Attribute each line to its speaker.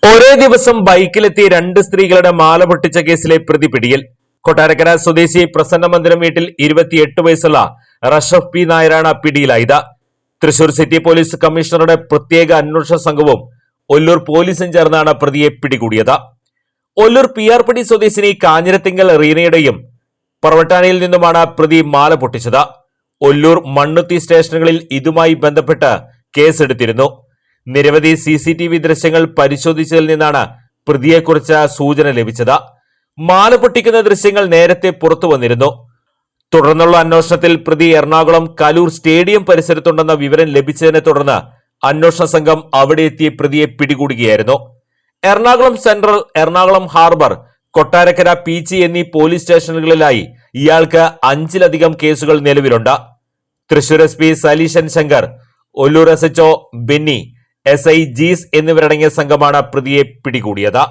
Speaker 1: ഒരേ ദിവസം ബൈക്കിലെത്തി രണ്ട് സ്ത്രീകളുടെ മാല പൊട്ടിച്ച കേസിലെ പ്രതി പിടിയിൽ. കൊട്ടാരക്കര സ്വദേശി പ്രസന്ന മന്ദിരം വീട്ടിൽ 28 വയസ്സുള്ള റഷഫ് പി നായരാണ് പിടിയിലായത്. തൃശൂർ സിറ്റി പോലീസ് കമ്മീഷണറുടെ പ്രത്യേക അന്വേഷണ സംഘവും ഒല്ലൂർ പോലീസും ചേർന്നാണ് പ്രതിയെ പിടികൂടിയത്. ഒല്ലൂർ പിആർപിടി സ്വദേശിനി കാഞ്ഞിരത്തിങ്കൽ റീനയുടെയും പറവട്ടാനിയിൽ നിന്നുമാണ് പ്രതി മാല പൊട്ടിച്ചത്. ഒല്ലൂർ മണ്ണുത്തി സ്റ്റേഷനുകളിൽ ഇതുമായി ബന്ധപ്പെട്ട് കേസെടുത്തിരുന്നു. നിരവധി CCTV ദൃശ്യങ്ങൾ പരിശോധിച്ചതിൽ നിന്നാണ് പ്രതിയെക്കുറിച്ച് സൂചന ലഭിച്ചത്. മാല പൊട്ടിക്കുന്ന ദൃശ്യങ്ങൾ നേരത്തെ പുറത്തു വന്നിരുന്നു. തുടർന്നുള്ള അന്വേഷണത്തിൽ പ്രതി എറണാകുളം കലൂർ സ്റ്റേഡിയം പരിസരത്തുണ്ടെന്ന വിവരം ലഭിച്ചതിനെ തുടർന്ന് അന്വേഷണ സംഘം അവിടെ എത്തി പ്രതിയെ പിടികൂടുകയായിരുന്നു. എറണാകുളം സെൻട്രൽ, എറണാകുളം ഹാർബർ, കൊട്ടാരക്കര, പീച്ചി എന്നീ പോലീസ് സ്റ്റേഷനുകളിലായി ഇയാൾക്ക് 5ലധികം കേസുകൾ നിലവിലുണ്ട്. Thrissur SP Saleeshan Shankar, Ollur SHO Benny, SI Jees എന്നിവരടങ്ങിയ സംഘമാണ് പ്രതിയെ പിടികൂടിയത്.